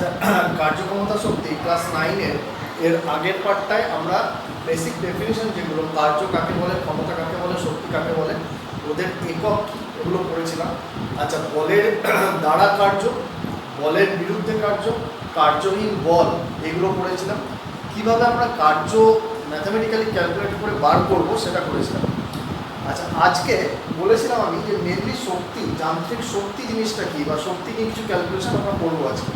আচ্ছা, কার্যক্ষমতা শক্তি ক্লাস 9 এর আগের পার্টটায় আমরা বেসিক ডেফিনিশন যেগুলো কার্য কাকে বলে, ক্ষমতা কাকে বলে, শক্তি কাকে বলে, ওদের একক কী এগুলো পড়েছিলাম। আচ্ছা, বলের দ্বারা কার্য, বলের বিরুদ্ধে কার্য, কার্যহীন বল এগুলো পড়েছিলাম। কীভাবে আমরা কার্য ম্যাথামেটিক্যালি ক্যালকুলেট করে বার করবো সেটা করেছিলাম। আচ্ছা, আজকে বলেছিলাম আমি যে মেনলি শক্তি, যান্ত্রিক শক্তি জিনিসটা কী বা শক্তি নিয়ে কিছু ক্যালকুলেশন আমরা করবো আজকে।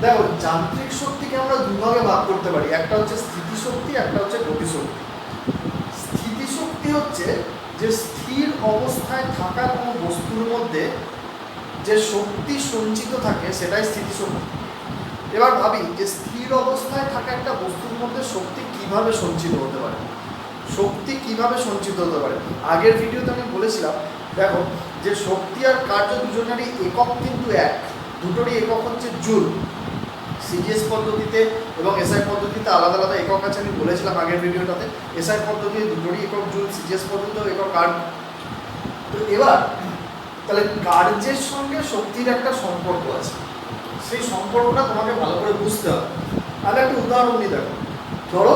দেখো, যান্ত্রিক শক্তিকে আমরা দুভাগে ভাগ করতে পারি, একটা হচ্ছে স্থিতিশক্তি, একটা হচ্ছে গতিশক্তি। স্থিতিশক্তি হচ্ছে যে স্থির অবস্থায় থাকা কোনো বস্তুর মধ্যে যে শক্তি সঞ্চিত থাকে সেটাই স্থিতিশক্তি। এবার ভাবি যে স্থির অবস্থায় থাকা একটা বস্তুর মধ্যে শক্তি কিভাবে সঞ্চিত হতে পারে, শক্তি কিভাবে সঞ্চিত হতে পারে। আগের ভিডিওতে আমি বলেছিলাম, দেখো যে শক্তি আর কার্য দুজনেরই একক কিন্তু এক, দুটোরই একক হচ্ছে জুল। সিজিএস পদ্ধতিতে এবং এসআই পদ্ধতিতে আলাদা আলাদা একক আছে, আমি বলেছিলাম আগের ভিডিওটাতে। এসআই পদ্ধতিতে দুটোরই একক জুল, সিজিএস পদ্ধতিতেও একক কার্য। তো এবার তাহলে কার্যের সঙ্গে শক্তির একটা সম্পর্ক আছে, সেই সম্পর্কটা তোমাকে ভালো করে বুঝতে হবে। তাহলে একটা উদাহরণ নিয়ে দেখো, ধরো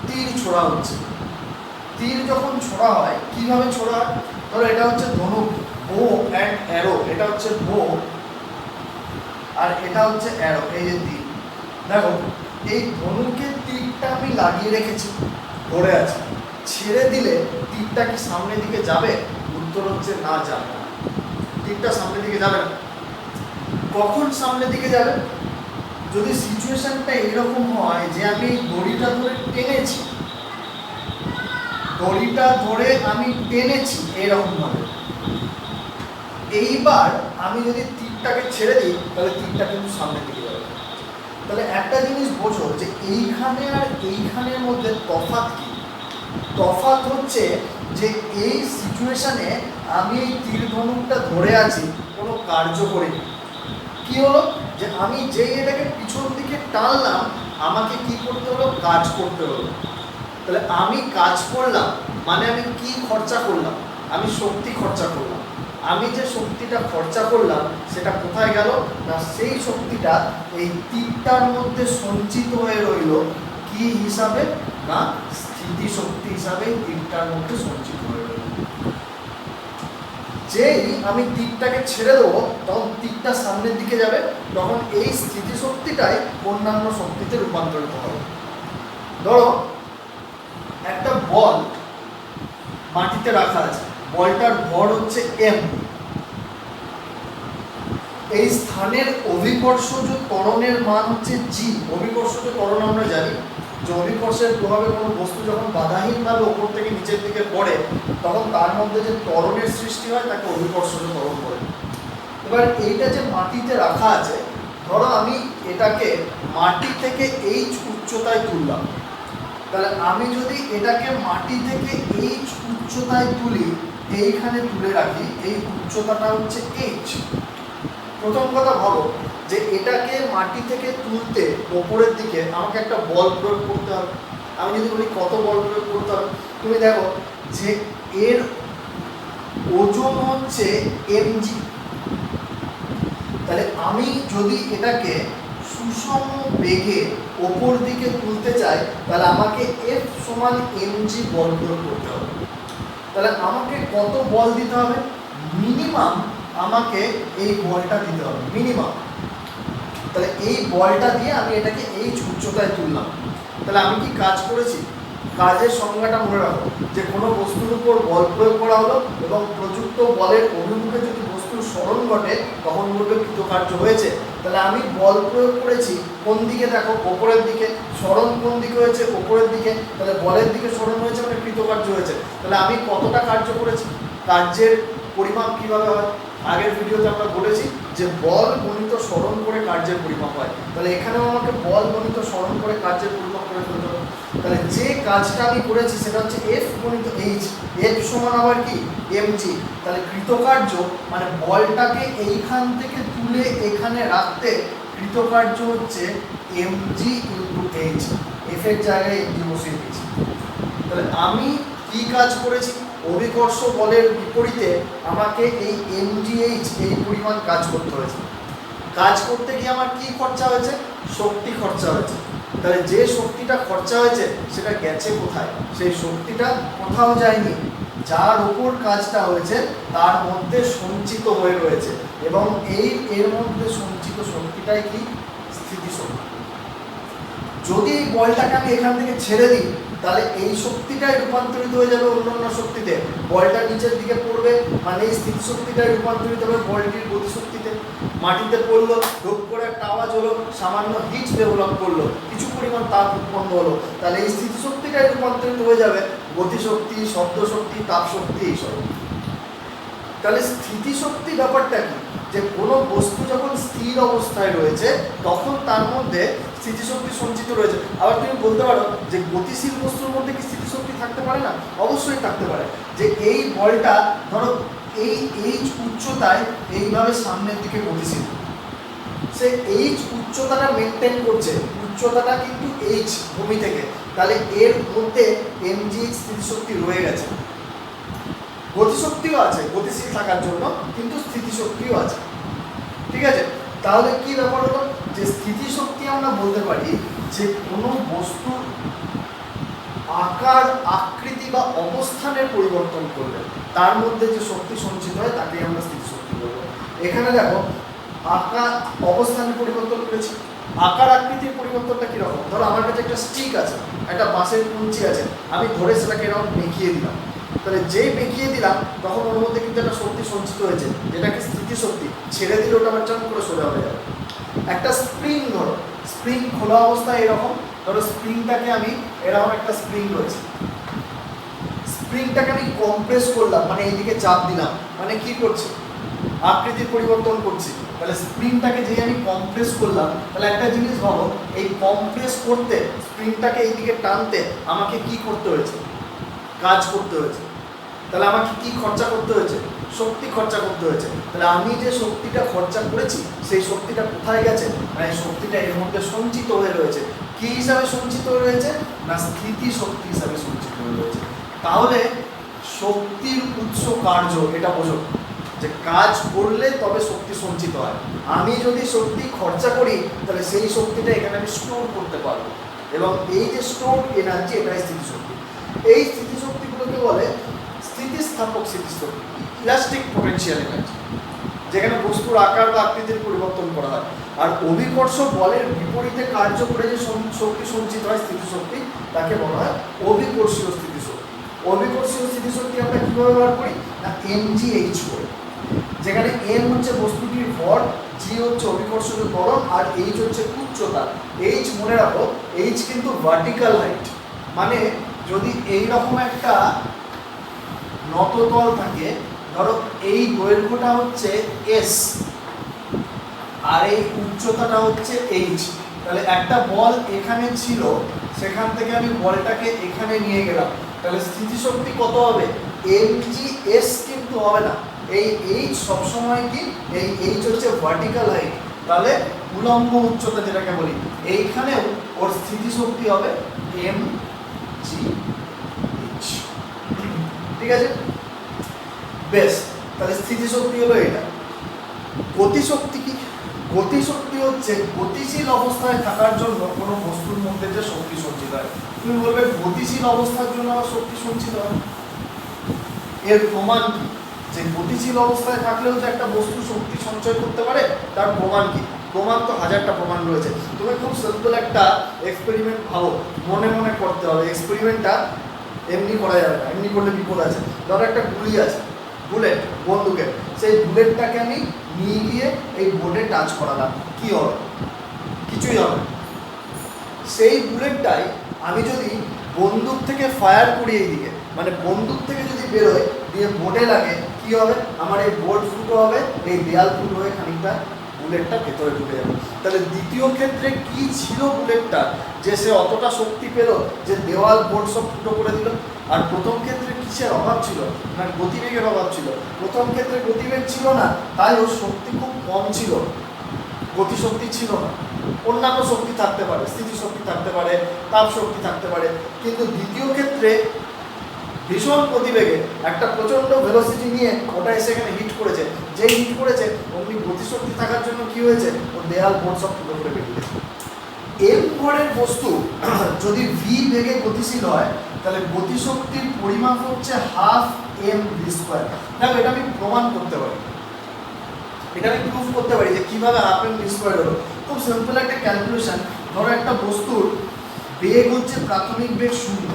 তীর ছোড়া হচ্ছে। তীর যখন ছোড়া হয় কীভাবে ছোড়া হয়? ধরো এটা হচ্ছে ধনুক, বো অ্যান্ড অ্যারো, এটা হচ্ছে বো আর এটা হচ্ছে অ্যারো, এই যে তীর। দেখো এই ধনুকের তীরটা আমি লাগিয়ে রেখেছি, ধরে আছে। ছেড়ে দিলে তীরটা কি সামনের দিকে যাবে? উত্তর হচ্ছে না, যাবে না। তীরটা সামনের দিকে যাবে না। কখন সামনের দিকে যাবে? যদি সিচুয়েশনটা এরকম হয় যে আমি দড়িটা ধরে টেনেছি, দড়িটা ধরে আমি টেনেছি এরকমভাবে, এইবার আমি যদি তীরটাকে ছেড়ে দিই তাহলে তীরটা কিন্তু সামনের দিকে যাবে। তাহলে একটা জিনিস বোঝো যে এইখানে আর এইখানের মধ্যে তফাৎ কি? তফাৎ হচ্ছে যে এই সিচুয়েশনে আমি এই তীর ধনুকটা ধরে আছি, কোনো কার্য করিনি। কি হলো যে আমি যেই এটাকে পিছন দিকে টানলাম, আমাকে কি করতে হলো? কাজ করতে হলো। তাহলে আমি কাজ করলাম মানে আমি কি খরচা করলাম? আমি শক্তি খরচা করলাম। আমি যে শক্তিটা খরচা করলাম সেটা কোথায় গেল না, সেই শক্তিটা এই তীরটার মধ্যে সঞ্চিত হয়ে রইল কি হিসাবে না, স্থিতিশক্তি হিসাবে তীরটার মধ্যে সঞ্চিত হয়ে রইল। যেই আমি তীরটাকে ছেড়ে দেবো তখন তীরটা সামনের দিকে যাবে, তখন এই স্থিতিশক্তিটাই অন্যান্য শক্তিতে রূপান্তরিত হবে। ধরো একটা বল মাটিতে রাখা আছে, বলটার ভর হচ্ছে এম। এই স্থানের অভিকর্ষজ ত্বরণের মান হচ্ছে জি। অভিকর্ষজ ত্বরণ আমরা জানি যে অভিকর্ষের প্রভাবে কোনো বস্তু যখন বাধাহীনভাবে ওপর থেকে নিচের দিকে পড়ে তখন তার মধ্যে যে ত্বরণের সৃষ্টি হয় তাকে অভিকর্ষজ ত্বরণ বলে। এবার এইটা যে মাটিতে রাখা আছে, ধরো আমি এটাকে মাটি থেকে এইচ উচ্চতায় তুললাম, তাহলে আমি যদি এটাকে মাটি থেকে এইচ উচ্চতায় তুলি, এইখানে তুলে রাখি, এই উচ্চতাটা হচ্ছে এইচ। প্রথম কথা ভাবো যে এটাকে মাটি থেকে তুলতে ওপরের দিকে আমাকে একটা বল প্রয়োগ করতে হবে। আমি যদি বলি কত বল প্রয়োগ করতে হবে, তুমি দেখো যে এর ওজন হচ্ছে mg। তাহলে আমি যদি এটাকে সুষম বেগে ওপর দিকে তুলতে চাই তাহলে আমাকে F সমান mg বল প্রয়োগ করতে হবে। তাহলে আমাকে কত বল দিতে হবে? মিনিমাম আমাকে এই বলটা দিতে হবে, মিনিমাম। তাহলে এই বলটা দিয়ে আমি এটাকে এই উচ্চতায় তুললাম। তাহলে আমি কি কাজ করেছি? কাজের সংজ্ঞাটা মনে রাখো যে কোনো বস্তুর উপর বল প্রয়োগ করা হলো এবং প্রযুক্ত বলের অভিমুখে যদি বস্তুর সরণ ঘটে তখন বলবে কৃতকার্য হয়েছে। তাহলে আমি বল প্রয়োগ করেছি কোন দিকে? দেখো ওপরের দিকে। সরণ কোন দিকে হয়েছে? ওপরের দিকে। তাহলে বলের দিকে সরণ হয়েছে মানে কৃতকার্য হয়েছে। তাহলে আমি কতটা কার্য করেছি? কার্যের পরিমাপ কিভাবে হয়? আগের ভিডিওতে আমরা বলেছি যে বল গণিত সরণ করে কার্যের পরিমাপ হয়। তাহলে এখানেও আমাকে বল গণিত সরণ করে কার্যের পরিমাপ করে ফেলতে হবে। তাহলে যে কাজটা আমি করেছি সেটা হচ্ছে এফ গণিত এইচ, এফ সমান আবার কি এমজি। তাহলে কৃতকার্য মানে বলটাকে এইখান থেকে তুলে এখানে রাখতে কৃতকার্য হচ্ছে এমজি ইন্টু এইচ। এফের জায়গায় এমজি বসিয়ে দিয়েছি। তাহলে আমি কি কাজ করেছি? অভিকর্ষ বলের বিপরীতে আমাকে এই mgh এই পরিমাণ কাজ করতে হয়েছে। কাজ করতে গিয়ে আমার কি খরচা হয়েছে? শক্তি খরচা হয়েছে। তাহলে যে শক্তিটা খরচা হয়েছে সেটা গেছে কোথায়? সেই শক্তিটা কোথাও যায়নি, যার উপর কাজটা হয়েছে তার মধ্যে সঞ্চিত হয়ে রয়েছে, এবং এর মধ্যে সঞ্চিত শক্তিটাই কি? স্থিতিশক্তি। যদি এই বলটাকে আমি এখান থেকে ছেড়ে দিই তাহলে এই শক্তিটাই রূপান্তরিত হয়ে যাবে অন্যান্য শক্তিতে, বলটা নিচের দিকে পড়বে, মানে এই স্থিতিশক্তিটাই রূপান্তরিত হবে বলটির গতিশক্তিতে। মাটিতে পড়লো, ঢোক করে একটা আওয়াজ হলো, সামান্য হিট ডেভেলপ করলো, কিছু পরিমাণ তাপ উৎপন্ন হলো, তাহলে এই স্থিতিশক্তিটাই রূপান্তরিত হয়ে যাবে গতিশক্তি, শব্দশক্তি, তাপশক্তি, এইসব। তাহলে স্থিতিশক্তি ব্যাপারটা কি? যে কোনো বস্তু যখন স্থির অবস্থায় রয়েছে তখন তার মধ্যে স্থিতিশক্তি সঞ্চিত রয়েছে। আবার তুমি বলতে পারো যে গতিশীল বস্তুর মধ্যে কি স্থিতিশক্তি থাকতে পারে না? অবশ্যই থাকতে পারে। যে এই বলটা ধরো এই উচ্চতায় এইভাবে সামনের দিকে গতিশীল, সে উচ্চতাটা মেনটেন করছে, উচ্চতাটা কিন্তু ভূমি থেকে, তাহলে এর মধ্যে mg স্থিতিশক্তি রয়ে গেছে। গতিশক্তিও আছে গতিশীল থাকার জন্য, কিন্তু স্থিতিশক্তিও আছে। ঠিক আছে, তাহলে কি ব্যাপার হলো যে স্থিতিশক্তি আমরা বলতে পারি যে কোনো বস্তুর আকার, আকৃতি বা অবস্থানের পরিবর্তন করলে তার মধ্যে যে শক্তি সঞ্চিত হয় তাকেই আমরা স্থিতিশক্তি বলবো। এখানে দেখো আকার, অবস্থানের পরিবর্তন করেছি, আকার আকৃতির পরিবর্তনটা কীরকম? ধরো আমার কাছে একটা স্টিক আছে, একটা বাঁশের কুঞ্চি আছে, আমি ধরে সেটাকে এরকম বেঁকিয়ে দিলাম, তাহলে যেই বেঁকিয়ে দিলাম তখন ওর মধ্যে কিন্তু একটা শক্তি সঞ্চিত হয়েছে, যেটাকে স্থিতিশক্তি। ছেড়ে দিলে ওটা আমার চান করে সোজা হয়ে যাবে। একটা স্প্রিং ধরো, স্প্রিং খোলা অবস্থায় এরকম, ধরো স্প্রিংটাকে আমি এরকম একটা স্প্রিং রয়েছে, স্প্রিংটাকে আমি কম্প্রেস করলাম, মানে এইদিকে চাপ দিলাম, মানে কি করছে? আকৃতির পরিবর্তন করছি। তাহলে স্প্রিংটাকে যে আমি কম্প্রেস করলাম, তাহলে একটা জিনিস ভাবো, এই কম্প্রেস করতে, স্প্রিংটাকে এইদিকে টানতে আমাকে কি করতে হয়েছে? কাজ করতে হয়েছে। তাহলে আমাকে কি খরচা করতে হয়েছে? শক্তি খরচা করতে হয়েছে। তাহলে আমি যে শক্তিটা খরচা করেছি সেই শক্তিটা কোথায় গেছে? মানে শক্তিটা এর মধ্যে সঞ্চিত হয়ে রয়েছে। কি হিসাবে সঞ্চিত হয়ে রয়েছে? না স্থিতি শক্তি হিসাবে সঞ্চিত হয়ে রয়েছে। তাহলে শক্তির উৎস কার্য, এটা বোঝো যে কাজ করলে তবে শক্তি সঞ্চিত হয়। আমি যদি শক্তি খরচা করি তাহলে সেই শক্তিটা এখানে আমি স্টোর করতে পারবো, এবং এই যে স্টোর এনার্জি, এটাই স্থিতিশক্তি। এই স্থিতিশক্তিগুলোকে বলে স্থিতিস্থাপক স্থিতিশক্তি, ইলাস্টিক পোটেনশিয়াল এনার্জি, যেখানে বস্তুর আকার বা আকৃতির পরিবর্তন করা হয়। আর অভিকর্ষ বলের বিপরীতে কার্য করে যে শক্তি সঞ্চিত হয় স্থিতিশক্তি, তাকে বলা হয় অভিকর্ষীয় স্থিতিশক্তি। অভিকর্ষীয় স্থিতিশক্তি আমরা কীভাবে ব্যবহার করি? না mgh করে, যেখানে m হচ্ছে বস্তুটির ভর, g হচ্ছে অভিকর্ষীয় ত্বরণ, আর h হচ্ছে উচ্চতা। h মনে রাখো, h কিন্তু ভার্টিক্যাল হাইট, মানে যদি এইরকম একটা নততল থাকে, ধরো এই দৈর্ঘ্যটা হচ্ছে s আর এই উচ্চতাটা হচ্ছে h, তাহলে একটা বল এখানে ছিল, সেখান থেকে আমি বলটাকে এখানে নিয়ে গেলাম, তাহলে স্থিতিশক্তি কত হবে? mgs কিন্তু হবে না, এই h সবসময় কি, এই h হচ্ছে ভার্টিক্যাল হাইট, তাহলে উলম্ব উচ্চতা যেটাকে বলি, এইখানেও ওর স্থিতিশক্তি হবে mgh। ঠিক আছে, বেশ, তাহলে স্থিতিশক্তি হলো এটা। গতিশক্তি কি? গতিশক্তি হচ্ছে গতিশীল অবস্থায় থাকার জন্য কোনো বস্তুর মধ্যে যে শক্তি সঞ্চিত হয়। তুমি বলবে গতিশীল অবস্থার জন্য আমার শক্তি সঞ্চিত হয়, এর প্রমাণ কি? যে গতিশীল অবস্থায় থাকলেও যে একটা বস্তু শক্তি সঞ্চয় করতে পারে, তার প্রমাণ কি? প্রমাণ তো হাজারটা প্রমাণ রয়েছে। তুমি খুব সিম্পল একটা এক্সপেরিমেন্ট ভাবো, মনে মনে করতে হবে। এক্সপেরিমেন্টটা এমনি করা যাবে না, এমনি করলে বিপদ আছে। ধরো একটা গুলি আছে, বুলেট, বন্দুকের, সেই বুলেটটাকে আমি নিয়ে গিয়ে এই বোর্ডে টাচ করালাম, কি হবে? কিছুই হবে। সেই বুলেটটাই আমি যদি বন্দুক থেকে ফায়ার করি এইদিকে, মানে বন্দুক থেকে যদি বেরোয় দিয়ে বোর্ডে লাগে, কি হবে? আমার এই বোর্ড ফুটো হবে, এই দেয়াল ফুটো হয়ে খানিকটা বুলেটটা ভেতরে ঢুকে যাবে। তাহলে দ্বিতীয় ক্ষেত্রে কি ছিল বুলেটটা, যে সে অতটা শক্তি পেল যে দেওয়াল বোর্ড সব ফুটো করে দিল? আর প্রথম ক্ষেত্রে কিসের অভাব ছিল? না গতিবেগের অভাব ছিল। প্রথম ক্ষেত্রে গতিবেগ ছিল না, তাই ওর শক্তি খুব কম ছিল, গতিশক্তি ছিল না। অন্যান্য শক্তি থাকতে পারে, স্থিতিশক্তি থাকতে পারে, তাপ শক্তি থাকতে পারে, কিন্তু দ্বিতীয় ক্ষেত্রে ভীষণ গতিবেগে একটা প্রচণ্ড ভেলোসিটি নিয়ে ওটা এসে এখানে হিট করেছে, যেই হিট করেছে অমনি গতিশক্তি থাকার জন্য কি হয়েছে, ও দেয়াল বোর্ড সব টুকরো করে বেরিয়েছে। এম ভরের বস্তু যদি ভি বেগে গতিশীল হয় তাহলে গতিশক্তির পরিমাপ হচ্ছে হাফ এম ভি স্কোয়ার। দেখো এটা আমি প্রমাণ করতে পারি, এটা আমি প্রুফ করতে পারি যে কিভাবে হাফ এম ভি স্কোয়ার হলো। খুব সিম্পল একটা ক্যালকুলেশন। ধরো একটা বস্তুর বেগ হচ্ছে প্রাথমিক বেগ 0,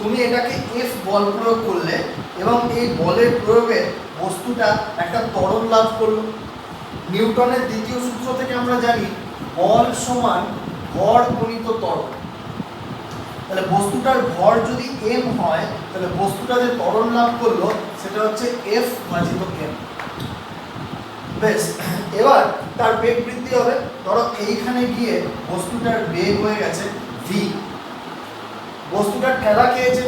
তুমি এটাকে এফ বল প্রয়োগ করলে এবং এই বলের প্রয়োগে বস্তুটা একটা ত্বরণ লাভ করলো। নিউটনের দ্বিতীয় সূত্র থেকে আমরা জানি বল সমান ভর গুণিত ত্বরণ। তাহলে বস্তুটার ভর যদি এম হয় তাহলে বস্তুটা যে ত্বরণ লাভ করলো সেটা হচ্ছে এফ ভাজিত এম। বেশ, এবার তার বেগ বৃদ্ধি হবে। ধরো এইখানে গিয়ে বস্তুটার বেগ হয়ে গেছে ভি, বস্তুটা ঠেলা খেয়েছে,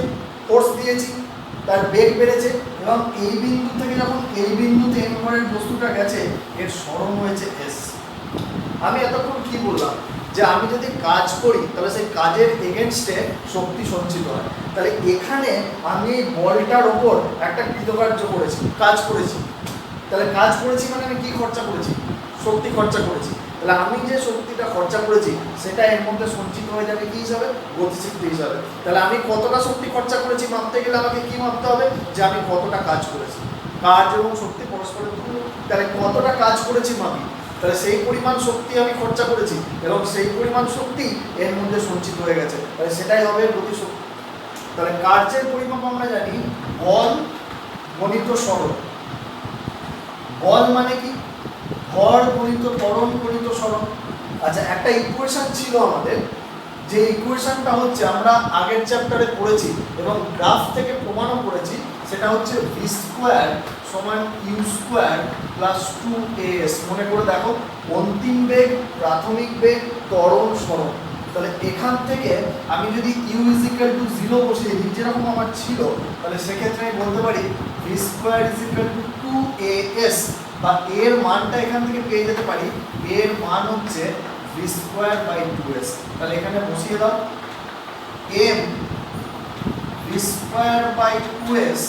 ফোর্স দিয়েছি, তার বেগ বেড়েছে এবং এই বিন্দু থেকে যখন এই বিন্দুতে এম ভরের বস্তুটা গেছে এর সরণ হয়েছে এস। আমি এতক্ষণ কি বললাম যে আমি যদি কাজ করি তাহলে সেই কাজের এগেনস্টে শক্তি সঞ্চিত হয়। তাহলে এখানে আমি এই বলটার ওপর একটা কৃতকার্য করেছি, কাজ করেছি। তাহলে কাজ করেছি মানে আমি কি খরচা করেছি, শক্তি খরচা করেছি। তাহলে আমি যে শক্তিটা খরচা করেছি সেটা এর মধ্যে সঞ্চিত হয়ে যাবে কি হিসাবে, গতিশক্তি হিসাবে। তাহলে আমি কতটা শক্তি খরচা করেছি মাপতে গেলে আমাকে কি মাপতে হবে, যে আমি কতটা কাজ করেছি। কাজ এবং শক্তি পরস্পরের তুল্য, তাহলে কতটা কাজ করেছি মাপি, তাহলে সেই পরিমাণ শক্তি আমি খরচা করেছি এবং সেই পরিমাণ শক্তি এর মধ্যে সঞ্চিত হয়ে গেছে, তাহলে সেটাই হবে গতিশক্তি। তাহলে কার্যের পরিমাপ আমরা জানি বল গণিত সরণ। বল মানে কি, ভর গণিত ত্বরণ গণিত সরণ। আচ্ছা, একটা ইকুয়েশন ছিল আমাদের, যে ইকুয়েশনটা হচ্ছে আমরা আগের চ্যাপ্টারে পড়েছি এবং গ্রাফ থেকে প্রমাণও করেছি, সেটা হচ্ছে ভি স্কোয়ার সমান ইউ স্কোয়ার প্লাস 2as। মনে করে দেখো, অন্তিম বেগ, প্রাথমিক বেগ, ত্বরণ, সরণ। তাহলে এখান থেকে আমি যদি ইউ ইজ ইকুয়াল টু 0 বসিয়ে দিই যেরকম আমার ছিল, তাহলে সেক্ষেত্রে আমি বলতে পারি V square is equal two 2as, বা এর মানটা এখান থেকে পেয়ে যেতে পারি, এর মান হচ্ছে ভি স্কোয়ার বাই 2s। তাহলে এখানে বসিয়ে দাও M V square by 2s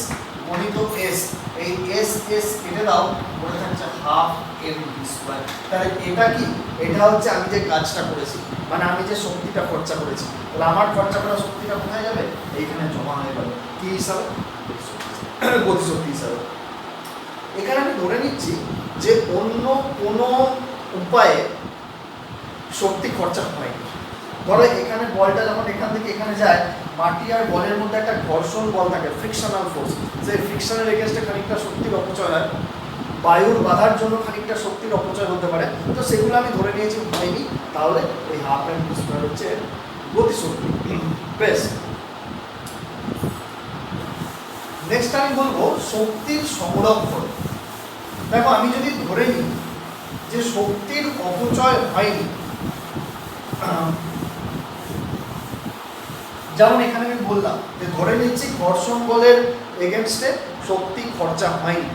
গণিত এস, এই এস এস কেটে দাও, বলে থাকছে হাফ এম ভি স্কোয়ার। তাহলে এটা কি, এটা হচ্ছে আমি যে কাজটা করেছি, মানে আমি যে শক্তিটা খরচা করেছি। তাহলে আমার খরচা করা শক্তিটা কোথায় যাবে, এইখানে জমা হয়ে গেল কি হিসাবে, গতিশক্তি হিসাবে। এখানে আমি ধরে নিচ্ছি যে অন্য কোনো উপায়ে শক্তি খরচা হয়নি। ধরো এখানে বলটা যখন এখান থেকে এখানে যায়, মাটি আর বলের মধ্যে একটা ঘর্ষণ বল থাকে, ফ্রিকশনাল ফোর্স। সেই ফ্রিকশনের এগেনস্টে খানিকটা শক্তির অপচয় হয়, বায়ুর বাধার জন্য খানিকটা শক্তির অপচয় হতে পারে। তো সেগুলো আমি ধরে নিয়েছি হয়নি, তাহলে এই হাফ এম ভি স্কোয়ার হচ্ছে গতিশক্তি। বেশ, নেক্সট আমি বলবো শক্তির সংরক্ষণ। দেখো, আমি যদি ধরে নিই যে শক্তির অপচয় হয়নি, যেমন এখানে আমি বললাম যে ধরে নিচ্ছি ঘর্ষণ বলের এগেনস্টে শক্তি খরচা হয়নি,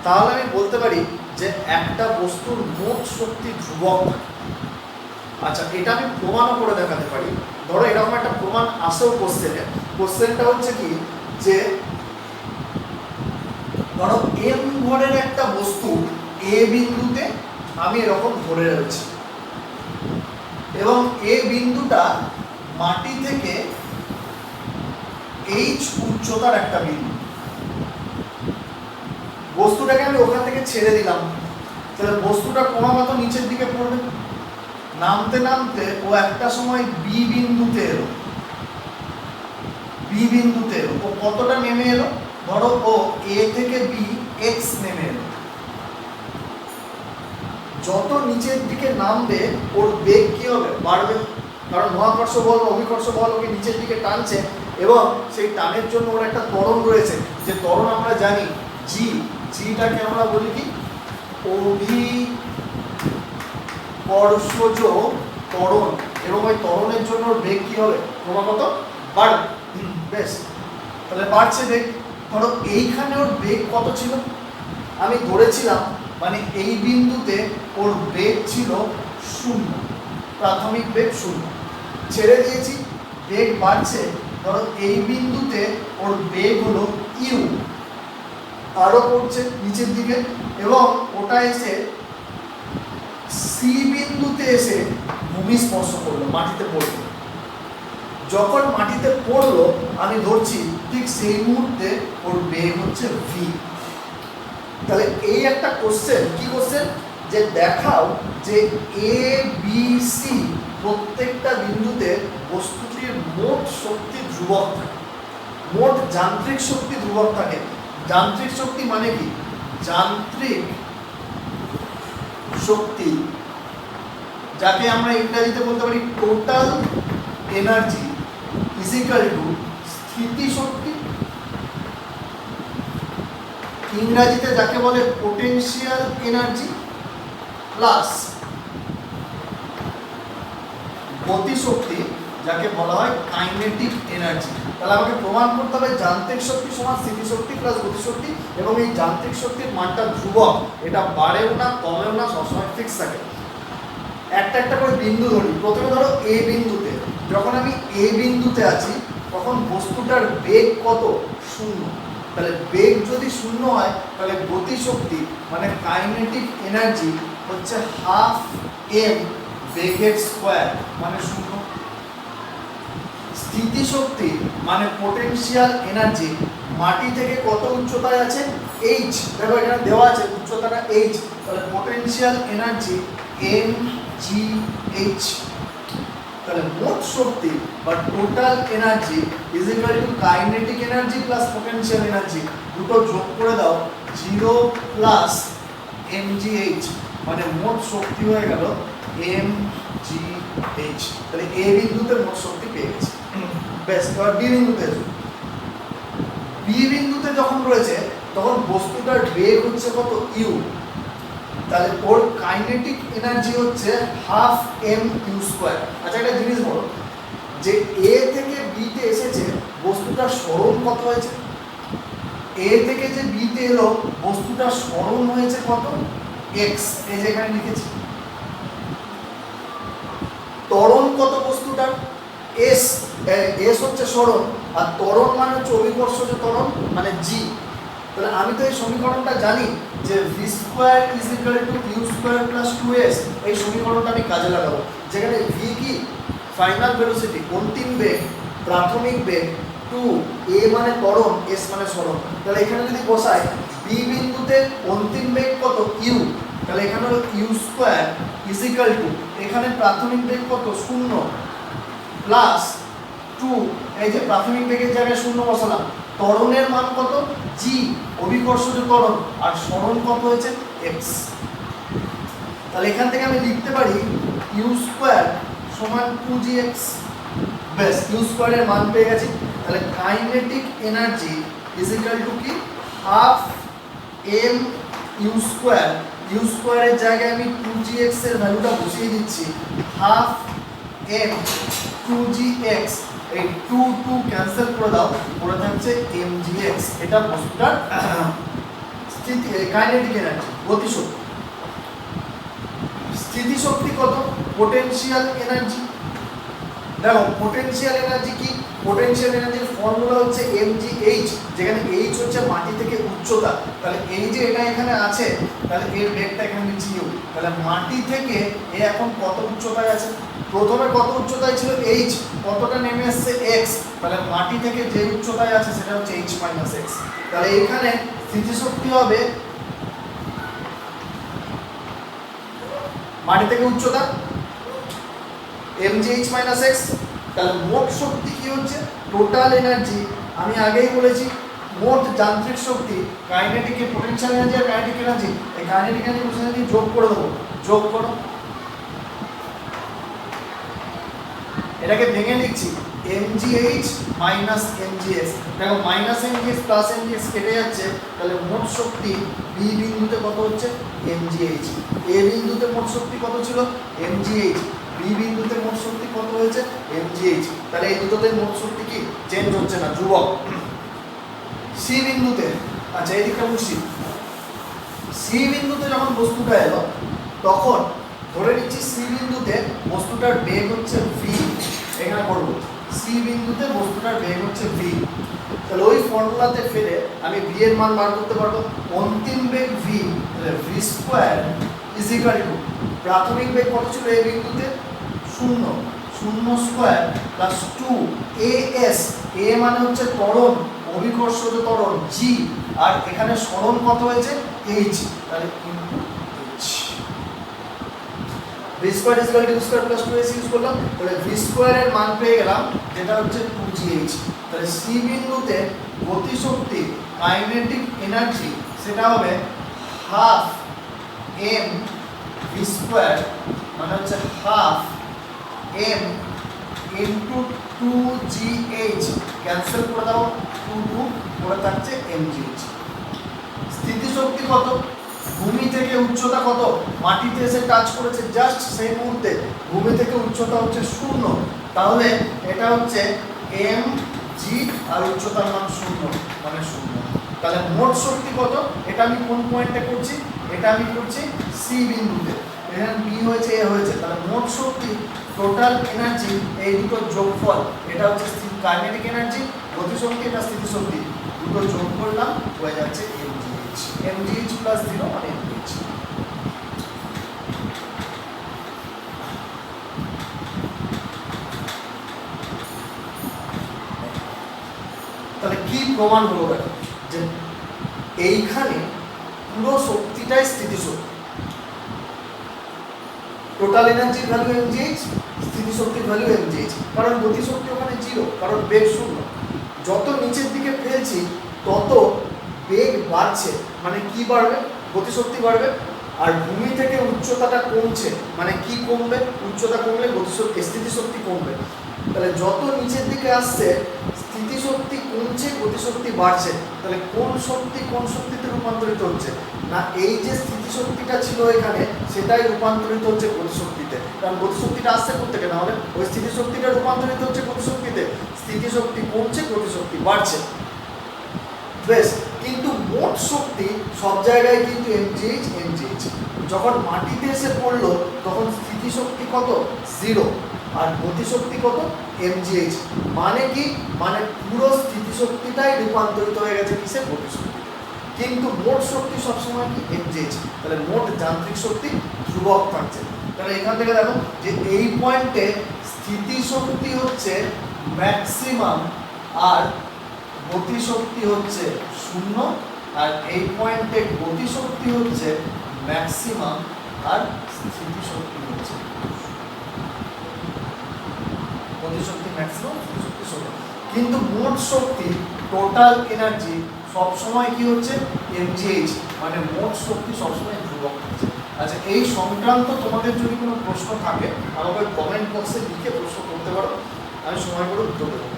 তাহলে আমি বলতে পারি যে একটা বস্তুর মোট শক্তি ধ্রুবক থাকে। আচ্ছা, এটা আমি প্রমাণও করে দেখাতে পারি। ধরো এরকম একটা প্রমাণ আসেও কোশ্চেনে, কোশ্চেনটা হচ্ছে কি যে ধরো এম ভরের একটা বস্তু এ বিন্দুতে আমি এরকম ধরে রয়েছি এবং এ বিন্দুটা মাটি থেকে এইচ উচ্চতার একটা বিন্দু। বস্তুটাকে আমি ওখান থেকে ছেড়ে দিলাম, তাহলে বস্তুটা ক্রমাগত নিচের দিকে পড়বে, নামতে নামতে ও একটা সময় বি বিন্দুতে এলো। বি বিন্দুতে এলো, ও কতটা নেমে এলো, ধরো ও এ থেকে বি এক্স নেমে এলো। যত নিচের দিকে নামবে ওর বেগ কি হবে, বাড়বে, কারণ মহাকর্ষ বল অভিকর্ষ বল ওকে নিচের দিকে টানছে এবং সেই টানের জন্য ওর একটা ত্বরণ রয়েছে, যে ত্বরণ আমরা জানি জি, জিটাকে আমরা বলি কি অভিকর্ষজ ত্বরণ, এবং ওই ত্বরণের জন্য ওর বেগ কি হবে, ক্রমাগত বাড়বে। বেশ, তাহলে বাড়ছে বেগ। ধরো এইখানে ওর বেগ কত ছিল, আমি ধরেছিলাম মানে এই বিন্দুতে ওর বেগ ছিল 0, প্রাথমিক বেগ 0, ছেড়ে দিয়েছি, বেগ বাড়ছে, ধরো এই বিন্দুতে ওর বেগ হলো ইউ, আরো পড়ছে নিচের দিকে, এবং ওটা এসে সি বিন্দুতে এসে ভূমি স্পর্শ করলো, মাটিতে পড়লো। যখন মাটিতে পড়লো আমি ধরছি ঠিক সেই মুহূর্তে ওর বেগ হচ্ছে ভি। তাহলে এই একটা কোশ্চেন, কি কোশ্চেন, যে দেখাও যে এ বি সি প্রত্যেকটা বিন্দুতে বস্তুটির মোট শক্তি ধ্রুবক থাকে, মোট যান্ত্রিক শক্তি ধ্রুবক থাকে। যান্ত্রিক শক্তি মানে কি? যান্ত্রিক শক্তি যাকে আমরা ইংরেজিতে বলতে পারি total energy is equal two স্থিতি শক্তি, ইংরেজিতে যাকে বলে পোটেনশিয়াল এনার্জি, প্লাস গতিশক্তি যাকে বলা হয় কাইনেটিক এনার্জি। তাহলে আমাকে প্রমাণ করতে হবে যান্ত্রিক শক্তি সমান স্থিতিশক্তি প্লাস গতিশক্তি, এবং এই যান্ত্রিক শক্তির মানটা ধ্রুবক, এটা বাড়েও না কমেও না, সবসময় ফিক্স থাকে। একটা একটা করে বিন্দু ধরি। প্রথমে ধরো এ বিন্দুতে, যখন আমি এ বিন্দুতে আছি তখন বস্তুটার বেগ কত? শূন্য। তাহলে বেগ যদি শূন্য হয় তাহলে গতিশক্তি মানে কাইনেটিক এনার্জি হচ্ছে হাফ এম বেগের স্কোয়ার মানে শূন্য। স্থিতিশক্তি মানে পোটেনশিয়াল এনার্জি মাটি থেকে কত উচ্চতায় আছে? এইচ, দেখো এখানে দেওয়া আছে উচ্চতাটা এইচ, তাহলে potential energy M G H. তাহলে মোট শক্তি বা total energy is equal to kinetic energy plus potential energy, দুটো যোগ করে দাও 0 প্লাস mgh, মানে মোট শক্তি হয়ে গেল mgh। তাহলে এ বিন্দুতে মোট শক্তি পেয়ে গেছি। বেশ, এবার বি বিন্দুতে এসো। বি বিন্দুতে যখন রয়েছে তখন বস্তুটার বেগ হচ্ছে কত? ইউ। তাহলে ওর কাইনেটিক এনার্জি হচ্ছে হাফ এম ইউ স্কোয়ার। আচ্ছা একটা জিনিস বলো, যে এ থেকে বিতে এসেছে বস্তুটার সরণ কত হয়েছে? এ থেকে যে বিতে এলো বস্তুটার সরণ হয়েছে কত? এক্স, এই যে এখানে লিখেছি। ত্বরণ কত বস্তুটার? এস, এস হচ্ছে সরণ, আর ত্বরণ মানে হচ্ছে অভিকর্ষজ ত্বরণ মানে জি। তাহলে আমি তো এই সমীকরণটা জানি যে V square is equal to U square plus 2s। এই সমীকরণটা আমি কাজে লাগাবো, যেখানে ভি কি? ফাইনাল ভেলোসিটি, অন্তিম বেগ, প্রাথমিক বেগ, 2 এ মানে ত্বরণ, এস মানে সরণ। তাহলে এখানে যদি বসাই বি বিন্দুতে অন্তিম বেগ কত? ইউ, তাহলে এখানে হলো U square is equal to, এখানে প্রাথমিক বেগ কত? 0 প্লাস 2, এই যে প্রাথমিক বেগের জায়গায় 0 বসালাম, ত্বরণের মান কত? জি, অভিকর্ষজ ত্বরণ, আর সরণ কত হয়েছে? এক্স। তাহলে এখান থেকে আমি লিখতে পারি ইউ স্কোয়ার সমান 2gx। বেশ, ইউ স্কোয়ারের মান পেয়ে গেছি। তাহলে kinetic energy is equal to কি? Half m u square, u স্কোয়ারের জায়গায় আমি 2gx এর ভ্যালুটা বসিয়ে দিচ্ছি, হাফ এম 2gx, এই 2 2 ক্যান্সেল করে দাও, পড়ে থাকছে mgx। এটা বস্তুটার স্থিতি কাইনেটিক এনার্জি, গতিশক্তি। স্থিতিশক্তি কত? Potential energy. দেখো পোটেনশিয়াল এনার্জি কি? পোটেনশিয়াল এনার্জির ফর্মুলা হচ্ছে mgh, যেখানে h হচ্ছে মাটি থেকে উচ্চতা। তাহলে এই যে এটা এখানে আছে, তাহলে এর বেগটা এখানে নিচে ইউ। তাহলে মাটি থেকে এ এখন কত উচ্চতায় আছে? প্রথমে কত উচ্চতায় ছিল? h, কতটা নেমে আসছে? x। তাহলে মাটি থেকে যে উচ্চতায় আছে সেটা হচ্ছে h মাইনাস x। তাহলে এখানে স্থিতিশক্তি হবে মাটি থেকে উচ্চতা mgh মাইনাস x। তাহলে মোট শক্তি কি হচ্ছে? Total energy. আমি আগেই বলেছি মোট যান্ত্রিক শক্তি, কাইনেটিক পোটেনশিয়াল এনার্জি আর কাইনেটিক এনার্জি, এই কাইনেটিক এনার্জি পোটেনশিয়াল এনার্জি যোগ করে দেবো, যোগ করো। এটাকে ভেঙে লিখছি mgh মাইনাস mgx। দেখো মাইনাস mgx প্লাস mgx কেটে যাচ্ছে, তাহলে মোট শক্তি বি বিন্দুতে কত হচ্ছে? mgh। এ বিন্দুতে মোট শক্তি কত ছিল? mgh। বি বিন্দুতে মোট শক্তি কত হয়েছে? mgh। তাহলে এই দুটোতে মোট শক্তি কি চেঞ্জ হচ্ছে না, ধ্রুবক। সি বিন্দুতে, আচ্ছা এদিকটা বুঝছি, সি বিন্দুতে যখন বস্তুটা এলো তখন ধরে নিচ্ছি সি বিন্দুতে বস্তুটার বেগ হচ্ছে ভি। এখানে করবো সি বিন্দুতে বস্তুটার বেগ হচ্ছে ভি। তাহলে ওই ফর্মুলাতে ফেলে আমি ভি এর মান বার করতে পারবো। অন্তিম বেগ ভি, তাহলে V square is equal two প্রাথমিক বেগ কত ছিল এই বিন্দুতে 0, 0 স্কোয়ার প্লাস 2 এস, এ মানে হচ্ছে ত্বরণ, অভিকর্ষজ ত্বরণ জি, আর এখানে সরণ কত হয়েছে এইচ, তাহলে into H. V square is equal two square plus 2s use করলাম, তাহলে ভি স্কোয়ার এর মান পেয়ে গেলাম যেটা হচ্ছে 2gh। তাহলে সি বিন্দুতে গতিশক্তি কাইনেটিক এনার্জি সেটা হবে হাফ এম ভি স্কোয়ার, মানে হচ্ছে half M into 2gh, cancel করে দাও 2 করে থাকছে mgh। স্থিতিশক্তি কত? ভূমি থেকে উচ্চতা কত? মাটিতে এসে টাচ করেছে জাস্ট সেই মুহূর্তে, ভূমি থেকে উচ্চতা হচ্ছে 0, তাহলে এটা হচ্ছে mg আর উচ্চতার মান 0 মানে 0। তাহলে মোট শক্তি কত? এটা আমি কোন পয়েন্টে করছি? এটা আমি করছি সি বিন্দুতে, এখানে বি হয়েছে এ হয়েছে, তাহলে মোট শক্তি টোটাল এনার্জি এই দুটো যোগফল, এটা হচ্ছে কাইনেটিক এনার্জি, গতিশক্তি, এটা স্থিতিশক্তি, দুটো যোগ করলাম হয়ে যাচ্ছে mgh। mgh প্লাস 0 মানে mgh। তাহলে কি প্রমাণ হলো দেখো, যে এইখানে পুরো শক্তিটাই স্থিতিশক্তি, টোটাল এনার্জির ভ্যালু mgh, স্থিতিশক্তির ভ্যালু mgh, কারণ গতিশক্তি ওখানে 0, কারণ বেগ 0। যত নিচের দিকে ফেলছি তত বেগ বাড়ছে, মানে কি বাড়বে? গতিশক্তি বাড়বে। আর ভূমি থেকে উচ্চতাটা কমছে, মানে কি কমবে? উচ্চতা কমলে গতিশক্তি, স্থিতিশক্তি কমবে। তাহলে যত নিচের দিকে আসছে স্থিতিশক্তি কমছে, গতিশক্তি বাড়ছে, তাহলে কোন শক্তি কোন শক্তিতে রূপান্তরিত হচ্ছে? না এই যে স্থিতিশক্তিটা ছিল এখানে সেটাই রূপান্তরিত হচ্ছে গতিশক্তিতে, কারণ গতিশক্তিটা আসছে কোত্থেকে? না হলে ওই স্থিতিশক্তিটা রূপান্তরিত হচ্ছে গতিশক্তিতে, স্থিতিশক্তি কমছে, গতিশক্তি বাড়ছে। বেশ, কিন্তু মোট শক্তি সব জায়গায় কিন্তু mgh। যখন মাটিতে এসে পড়লো তখন স্থিতিশক্তি কত? 0, আর গতিশক্তি কত? mgh। মানে কি? মানে পুরো স্থিতিশক্তিটাই রূপান্তরিত হয়ে গেছে কিসে? গতিশক্তিতে। কিন্তু মোট শক্তি সবসময় কি? mgh। তাহলে মোট যান্ত্রিক শক্তি ধ্রুবক থাকছে। তাহলে এখান থেকে দেখো যে এই পয়েন্টে স্থিতিশক্তি হচ্ছে ম্যাক্সিমাম আর গতিশক্তি হচ্ছে 0, আর এই পয়েন্টে গতিশক্তি হচ্ছে ম্যাক্সিমাম আর স্থিতিশক্তি হচ্ছে গতিশক্তি ম্যাক্সিমাম, স্থিতিশক্তি 0। কিন্তু মোট শক্তি টোটাল এনার্জি সবসময় কি হচ্ছে? mgh, মানে মোট শক্তি সবসময় ধ্রুবক হচ্ছে। আচ্ছা, এই সংক্রান্ত তোমাদের যদি কোনো প্রশ্ন থাকে আমাকে কমেন্ট বক্সে লিখে প্রশ্ন করতে পারো, আমি সময় করে উত্তর দেবো।